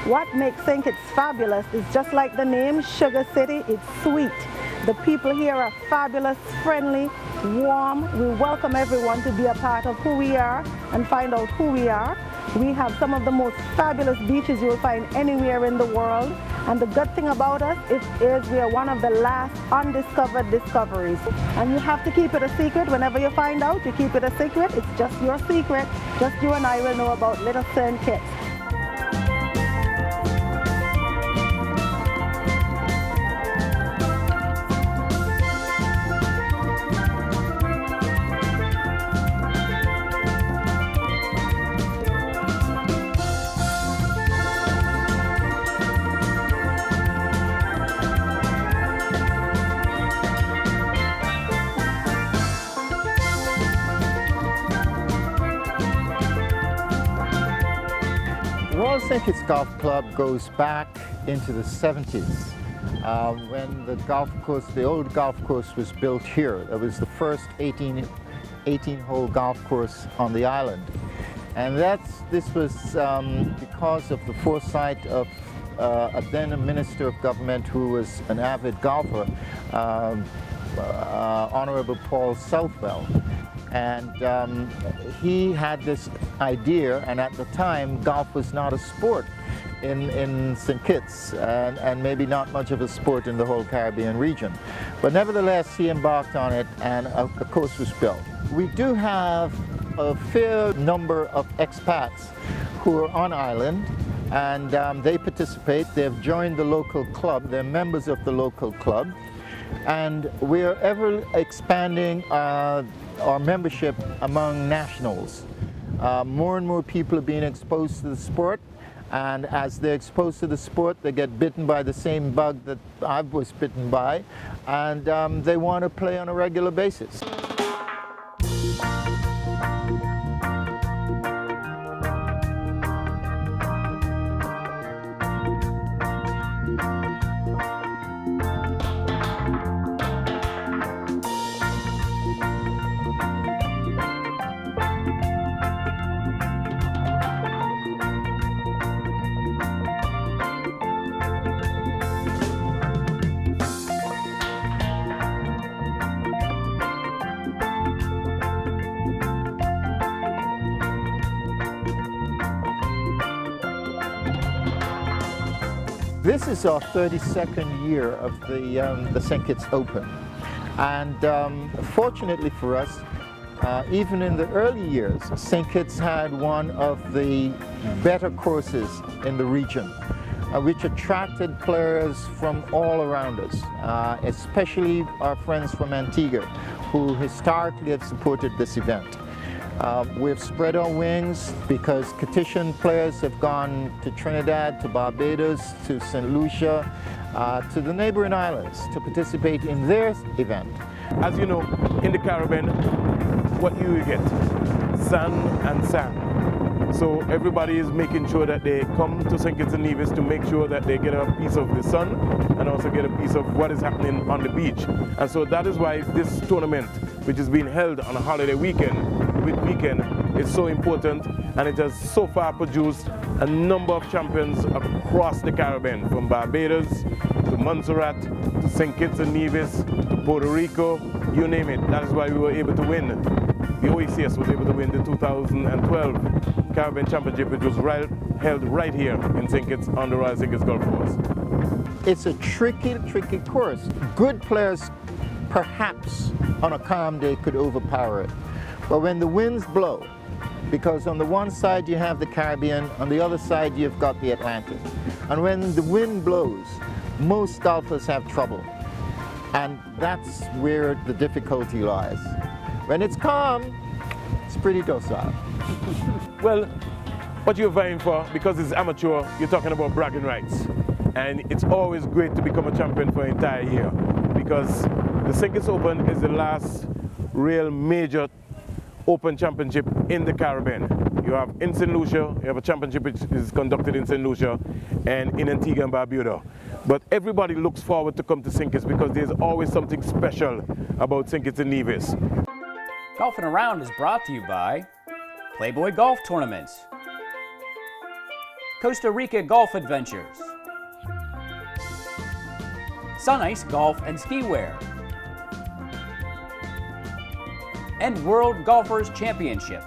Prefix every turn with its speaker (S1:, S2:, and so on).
S1: What makes St. Kitts fabulous is just like the name, Sugar City, it's sweet. The people here are fabulous, friendly, warm. We welcome everyone to be a part of who we are and find out who we are. We have some of the most fabulous beaches you will find anywhere in the world. And the good thing about us is we are one of the last undiscovered discoveries. And you have to keep it a secret. Whenever you find out, you keep it a secret. It's just your secret. Just you and I will know about Little St. Kitts.
S2: Royal St. Kitts Golf Club goes back into the 70s when the old golf course was built here. It was the first 18-hole golf course on the island. And this was because of the foresight of then a minister of government who was an avid golfer, Honorable Paul Southwell. And he had this idea, and at the time golf was not a sport in St. Kitts and maybe not much of a sport in the whole Caribbean region. But nevertheless, he embarked on it and a course was built. We do have a fair number of expats who are on island, and they participate. They've joined the local club. They're members of the local club. And we're ever expanding our membership among nationals. More and more people are being exposed to the sport, and as they're exposed to the sport, they get bitten by the same bug that I was bitten by, and they want to play on a regular basis. This is our 32nd year of the St. Kitts Open, and fortunately for us, even in the early years, St. Kitts had one of the better courses in the region, which attracted players from all around us, especially our friends from Antigua, who historically have supported this event. We've spread our wings because Kittitian players have gone to Trinidad, to Barbados, to St. Lucia, to the neighboring islands to participate in their event.
S3: As you know, in the Caribbean, what you get? Sun and sand. So everybody is making sure that they come to St. Kitts and Nevis to make sure that they get a piece of the sun and also get a piece of what is happening on the beach. And so that is why this tournament, which is being held on a holiday weekend, is so important, and it has so far produced a number of champions across the Caribbean, from Barbados to Montserrat to St. Kitts and Nevis to Puerto Rico, you name it. That is why we were able to win. The OECS was able to win the 2012 Caribbean Championship, which was held right here in St. Kitts on the Royal St. Kitts Golf Course.
S2: It's a tricky course. Good players, perhaps on a calm day, could overpower it. But when the winds blow, because on the one side you have the Caribbean, on the other side you've got the Atlantic. And when the wind blows, most golfers have trouble. And that's where the difficulty lies. When it's calm, it's pretty docile.
S3: Well, what you're vying for, because it's amateur, you're talking about bragging rights. And it's always great to become a champion for an entire year, because the St. Kitts Open is the last real major Open Championship in the Caribbean. You have in St. Lucia, you have a championship which is conducted in St. Lucia and in Antigua and Barbuda. But everybody looks forward to come to St. Kitts because there's always something special about St. Kitts and Nevis.
S4: Golfing Around is brought to you by Playboy Golf Tournaments, Costa Rica Golf Adventures, Sun Ice Golf and Ski Wear, and World Golfers Championship.